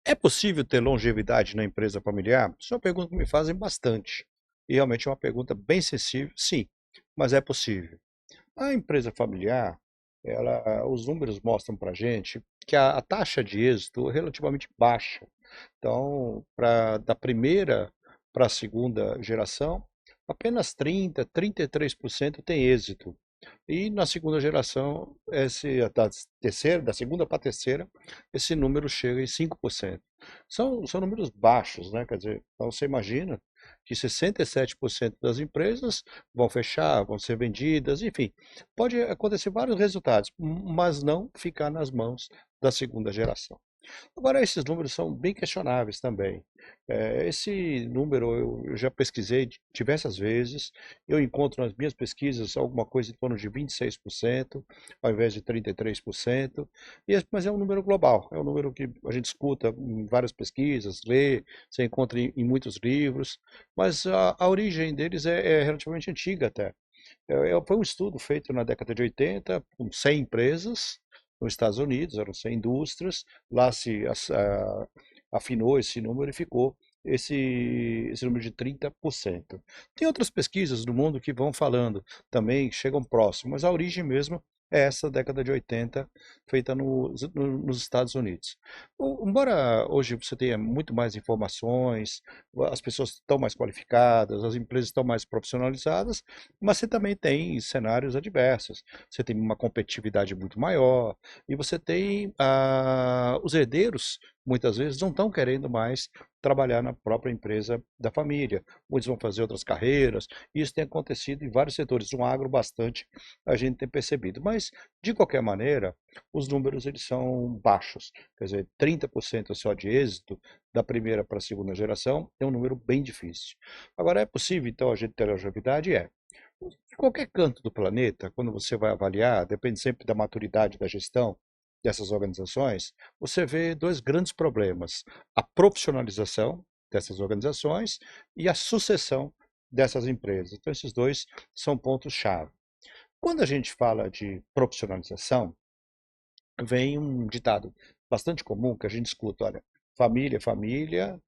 É possível ter longevidade na empresa familiar? Isso é uma pergunta que me fazem bastante. E realmente é uma pergunta bem sensível. Sim, mas é possível. A empresa familiar, os números mostram para a gente que a taxa de êxito é relativamente baixa. Então, da primeira para a segunda geração, apenas 33% tem êxito. E na segunda geração, da segunda para a terceira, esse número chega em 5%. São números baixos, né? Quer dizer, então você imagina que 67% das empresas vão fechar, vão ser vendidas, enfim, pode acontecer vários resultados, mas não ficar nas mãos da segunda geração. Agora, esses números são bem questionáveis também. Esse número eu já pesquisei diversas vezes, eu encontro nas minhas pesquisas alguma coisa em torno de 26%, ao invés de 33%, mas é um número global, é um número que a gente escuta em várias pesquisas, lê, você encontra em muitos livros, mas a origem deles é relativamente antiga até. Foi um estudo feito na década de 80, com 100 empresas nos Estados Unidos, eram 100 indústrias, lá afinou esse número e ficou esse número de 30%. Tem outras pesquisas no mundo que vão falando também, chegam próximo, mas a origem mesmo é essa década de 80, feita nos Estados Unidos. Embora hoje você tenha muito mais informações, as pessoas estão mais qualificadas, as empresas estão mais profissionalizadas, mas você também tem cenários adversos. Você tem uma competitividade muito maior e você tem os herdeiros, muitas vezes, não estão querendo mais trabalhar na própria empresa da família. Muitos vão fazer outras carreiras. E isso tem acontecido em vários setores. No agro, bastante, a gente tem percebido. Mas, de qualquer maneira, os números eles são baixos. Quer dizer, 30% só de êxito da primeira para a segunda geração é um número bem difícil. Agora, é possível, então, a gente ter longevidade? É. De qualquer canto do planeta, quando você vai avaliar, depende sempre da maturidade da gestão dessas organizações, você vê dois grandes problemas: a profissionalização dessas organizações e a sucessão dessas empresas. Então, esses dois são pontos-chave. Quando a gente fala de profissionalização, vem um ditado bastante comum que a gente escuta: olha, família é família,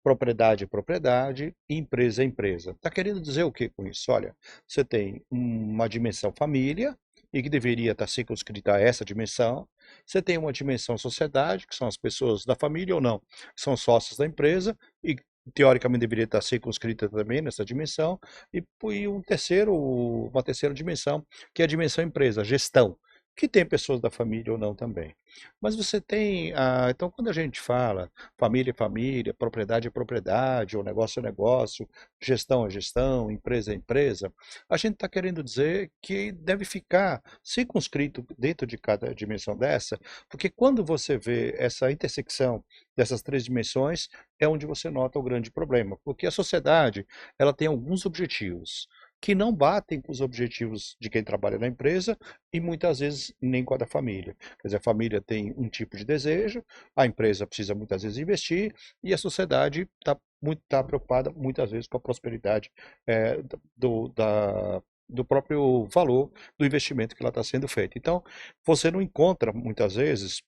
propriedade é propriedade, empresa é empresa. Está querendo dizer o que com isso? Olha, você tem uma dimensão família, e que deveria estar circunscrita a essa dimensão. Você tem uma dimensão sociedade, que são as pessoas da família ou não, que são sócios da empresa, e teoricamente deveria estar circunscrita também nessa dimensão. E uma terceira dimensão, que é a dimensão empresa, gestão, que tem pessoas da família ou não também. Mas você tem, então quando a gente fala família é família, propriedade é propriedade, ou negócio é negócio, gestão é gestão, empresa é empresa, a gente está querendo dizer que deve ficar circunscrito dentro de cada dimensão dessa, porque quando você vê essa intersecção dessas três dimensões, é onde você nota o grande problema, porque a sociedade ela tem alguns objetivos que não batem com os objetivos de quem trabalha na empresa e muitas vezes nem com a da família. Quer dizer, a família tem um tipo de desejo, a empresa precisa muitas vezes investir e a sociedade está preocupada muitas vezes com a prosperidade é, do próprio valor do investimento que ela está sendo feito. Então, você não encontra muitas vezes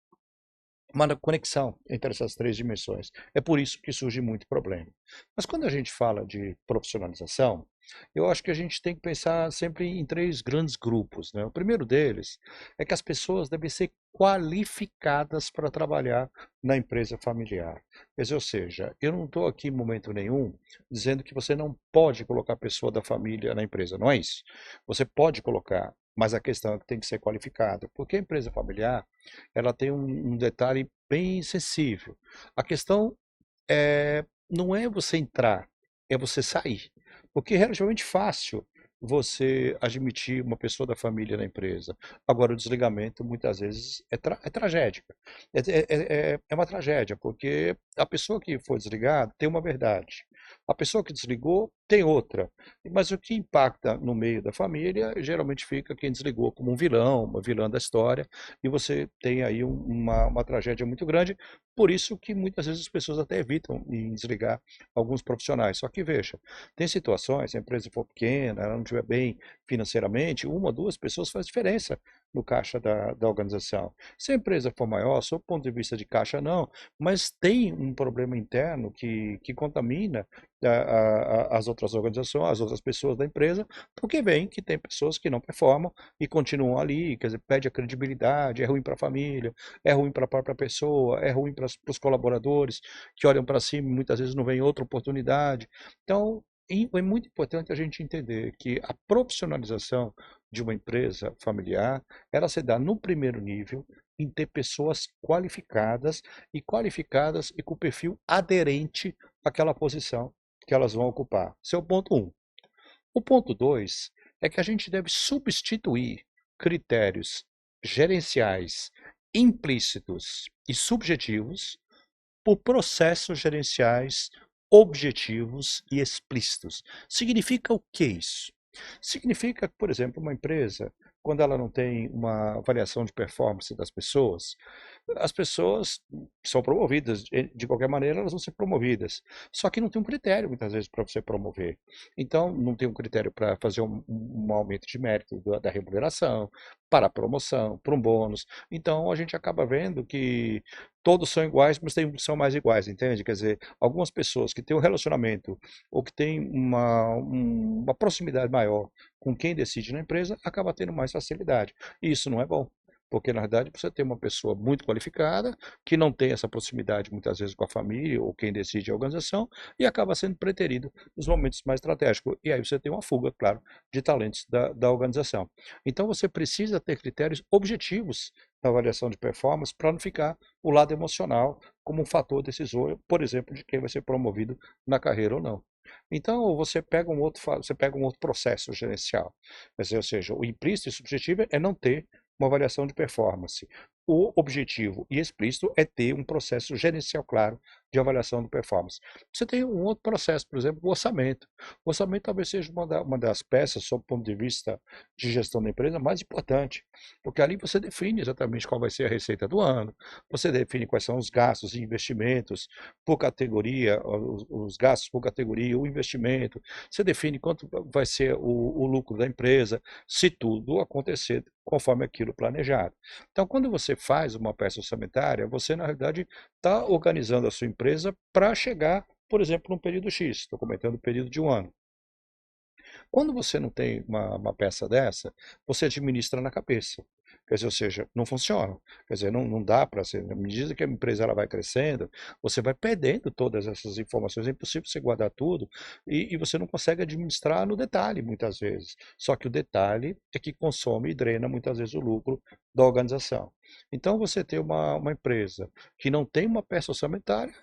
uma conexão entre essas três dimensões. É por isso que surge muito problema. Mas quando a gente fala de profissionalização, eu acho que a gente tem que pensar sempre em três grandes grupos, né? O primeiro deles é que as pessoas devem ser qualificadas para trabalhar na empresa familiar. Quer dizer, ou seja, eu não estou aqui em momento nenhum dizendo que você não pode colocar a pessoa da família na empresa, não é isso. Você pode colocar, mas a questão é que tem que ser qualificada, porque a empresa familiar ela tem um detalhe bem sensível. A questão não é você entrar, é você sair. Porque é relativamente fácil você admitir uma pessoa da família na empresa. Agora, o desligamento muitas vezes é tragédico. É uma tragédia, porque a pessoa que foi desligada tem uma verdade. A pessoa que desligou tem outra. Mas o que impacta no meio da família, geralmente fica quem desligou como um vilão, uma vilã da história, e você tem aí uma tragédia muito grande. Por isso que muitas vezes as pessoas até evitam em desligar alguns profissionais. Só que veja, tem situações, se a empresa for pequena, ela não estiver bem financeiramente, uma, duas pessoas faz diferença no caixa da organização. Se a empresa for maior, sob o ponto de vista de caixa, não, mas tem um problema interno que contamina as outras organizações, as outras pessoas da empresa, porque vem que tem pessoas que não performam e continuam ali, quer dizer, perde a credibilidade, é ruim para a família, é ruim para a própria pessoa, é ruim para os colaboradores que olham para cima e muitas vezes não vem outra oportunidade. Então, é muito importante a gente entender que a profissionalização de uma empresa familiar, ela se dá no primeiro nível em ter pessoas qualificadas e com perfil aderente àquela posição que elas vão ocupar. Esse é o ponto um. O ponto 2 é que a gente deve substituir critérios gerenciais implícitos e subjetivos por processos gerenciais objetivos e explícitos. Significa o que isso? Significa que, por exemplo, uma empresa, quando ela não tem uma avaliação de performance das pessoas, as pessoas são promovidas, de qualquer maneira elas vão ser promovidas. Só que não tem um critério, muitas vezes, para você promover. Então, não tem um critério para fazer um aumento de mérito da remuneração, para a promoção, para um bônus. Então, a gente acaba vendo que todos são iguais, mas tem, são mais iguais, entende? Quer dizer, algumas pessoas que têm um relacionamento ou que têm uma proximidade maior com quem decide na empresa, acaba tendo mais facilidade. E isso não é bom. Porque, na verdade, você tem uma pessoa muito qualificada, que não tem essa proximidade, muitas vezes, com a família ou quem decide a organização, e acaba sendo preterido nos momentos mais estratégicos. E aí você tem uma fuga, claro, de talentos da organização. Então, você precisa ter critérios objetivos na avaliação de performance para não ficar o lado emocional como um fator decisório, por exemplo, de quem vai ser promovido na carreira ou não. Então, você pega um outro processo gerencial. Ou seja, o implícito e subjetivo é não ter uma avaliação de performance. O objetivo e explícito é ter um processo gerencial claro de avaliação de performance. Você tem um outro processo, por exemplo, o orçamento. O orçamento talvez seja uma das peças, sob o ponto de vista de gestão da empresa, mais importante, porque ali você define exatamente qual vai ser a receita do ano, você define quais são os gastos e investimentos por categoria, os gastos por categoria, o investimento, você define quanto vai ser o lucro da empresa, se tudo acontecer conforme aquilo planejado. Então, quando você faz uma peça orçamentária, você, na realidade, está organizando a sua empresa para chegar, por exemplo, num período X, estou comentando o período de um ano. Quando você não tem uma peça dessa, você administra na cabeça. Quer dizer, ou seja, não funciona. Quer dizer, não dá para ser. À medida que a empresa ela vai crescendo, você vai perdendo todas essas informações. É impossível você guardar tudo e você não consegue administrar no detalhe, muitas vezes. Só que o detalhe é que consome e drena, muitas vezes, o lucro da organização. Então, você ter uma empresa que não tem uma peça orçamentária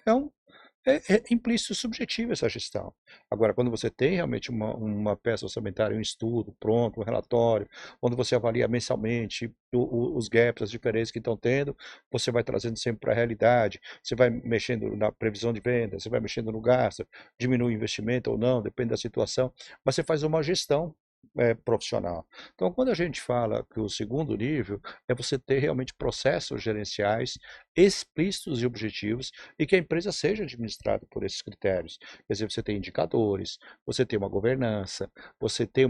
é implícito subjetivo essa gestão. Agora, quando você tem realmente uma peça orçamentária, um estudo pronto, um relatório, onde você avalia mensalmente os gaps, as diferenças que estão tendo, você vai trazendo sempre para a realidade, você vai mexendo na previsão de venda, você vai mexendo no gasto, diminui o investimento ou não, depende da situação, mas você faz uma gestão profissional. Então, quando a gente fala que o segundo nível é você ter realmente processos gerenciais explícitos e objetivos e que a empresa seja administrada por esses critérios. Quer dizer, você tem indicadores, você tem uma governança, você tem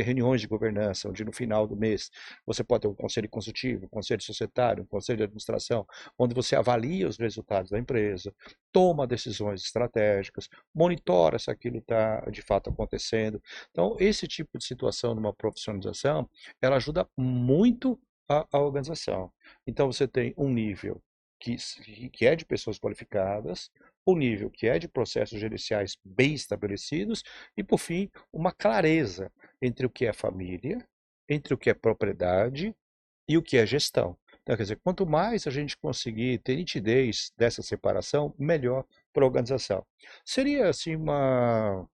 reuniões de governança, onde no final do mês você pode ter um conselho consultivo, um conselho societário, um conselho de administração, onde você avalia os resultados da empresa, toma decisões estratégicas, monitora se aquilo está de fato acontecendo. Então, esse tipo de situação numa profissionalização, ela ajuda muito a organização. Então, você tem um nível que é de pessoas qualificadas, um nível que é de processos gerenciais bem estabelecidos e, por fim, uma clareza entre o que é família, entre o que é propriedade e o que é gestão. Então, quer dizer, quanto mais a gente conseguir ter nitidez dessa separação, melhor para a organização. Seria assim uma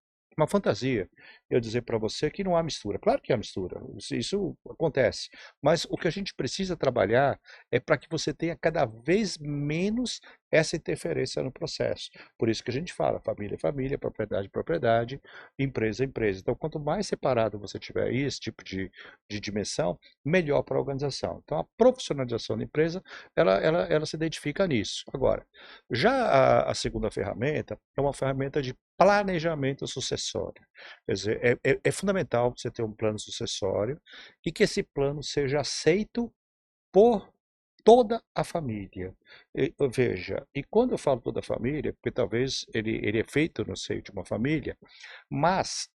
fantasia eu dizer para você que não há mistura. Claro que há mistura, isso acontece. Mas o que a gente precisa trabalhar é para que você tenha cada vez menos essa interferência no processo. Por isso que a gente fala família é família, propriedade é propriedade, empresa é empresa. Então, quanto mais separado você tiver esse tipo de dimensão, melhor para a organização. Então, a profissionalização da empresa, ela se identifica nisso. Agora, já a segunda ferramenta é uma ferramenta de planejamento sucessório. Quer dizer, dizer, é fundamental você ter um plano sucessório e que esse plano seja aceito por toda a família. Veja, e quando eu falo toda a família, porque talvez ele é feito no seio de uma família, mas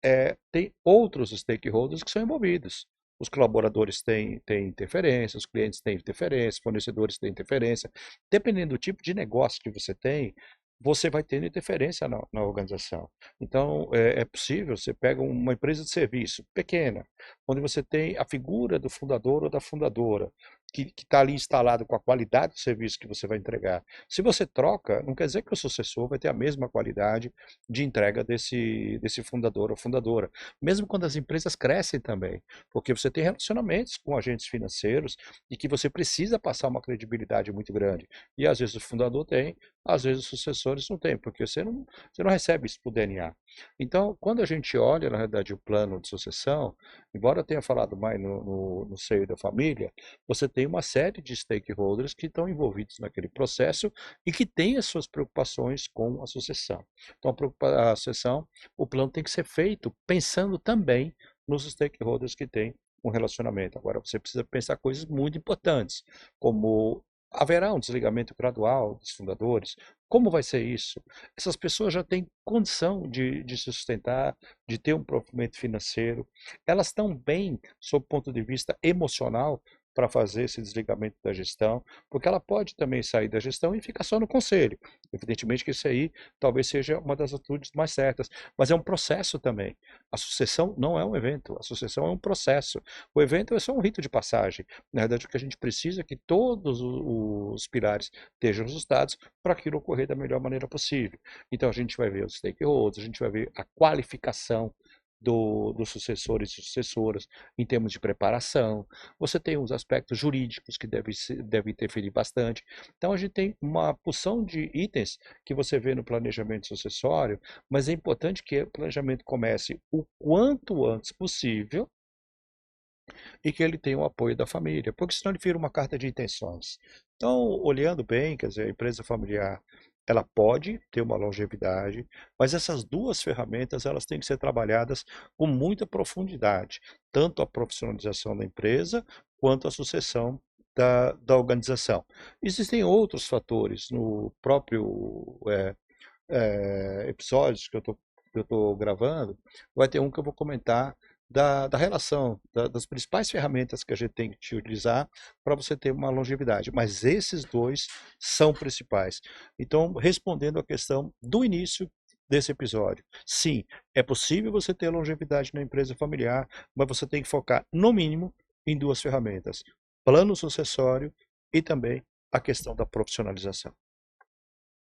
tem outros stakeholders que são envolvidos. Os colaboradores têm interferência, os clientes têm interferência, fornecedores têm interferência. Dependendo do tipo de negócio que você tem, você vai tendo interferência na organização. Então, é possível, você pega uma empresa de serviço pequena, onde você tem a figura do fundador ou da fundadora, que está ali instalado com a qualidade do serviço que você vai entregar. Se você troca, não quer dizer que o sucessor vai ter a mesma qualidade de entrega desse fundador ou fundadora. Mesmo quando as empresas crescem também, porque você tem relacionamentos com agentes financeiros e que você precisa passar uma credibilidade muito grande. E às vezes o fundador tem, às vezes os sucessores não têm, porque você não recebe isso por DNA. Então, quando a gente olha, na realidade, o plano de sucessão, embora eu tenha falado mais no seio da família, você tem uma série de stakeholders que estão envolvidos naquele processo e que têm as suas preocupações com a sucessão. Então, a sucessão, o plano tem que ser feito pensando também nos stakeholders que têm um relacionamento. Agora, você precisa pensar coisas muito importantes, como haverá um desligamento gradual dos fundadores? Como vai ser isso? Essas pessoas já têm condição de se sustentar, de ter um provimento financeiro. Elas estão bem, sob o ponto de vista emocional, para fazer esse desligamento da gestão, porque ela pode também sair da gestão e ficar só no conselho. Evidentemente que isso aí talvez seja uma das atitudes mais certas, mas é um processo também. A sucessão não é um evento, a sucessão é um processo. O evento é só um rito de passagem. Na verdade, o que a gente precisa é que todos os pilares estejam ajustados para aquilo ocorrer da melhor maneira possível. Então, a gente vai ver os stakeholders, a gente vai ver a qualificação dos sucessores e sucessoras em termos de preparação. Você tem os aspectos jurídicos que devem interferir bastante. Então, a gente tem uma porção de itens que você vê no planejamento sucessório, mas é importante que o planejamento comece o quanto antes possível e que ele tenha o apoio da família, porque senão ele vira uma carta de intenções. Então, olhando bem, quer dizer, a empresa familiar, ela pode ter uma longevidade, mas essas duas ferramentas, elas têm que ser trabalhadas com muita profundidade, tanto a profissionalização da empresa, quanto a sucessão da organização. Existem outros fatores no próprio episódios que eu estou gravando, vai ter um que eu vou comentar da relação, das principais ferramentas que a gente tem que utilizar para você ter uma longevidade. Mas esses dois são principais. Então, respondendo à questão do início desse episódio, sim, é possível você ter longevidade na empresa familiar, mas você tem que focar, no mínimo, em duas ferramentas: plano sucessório e também a questão da profissionalização.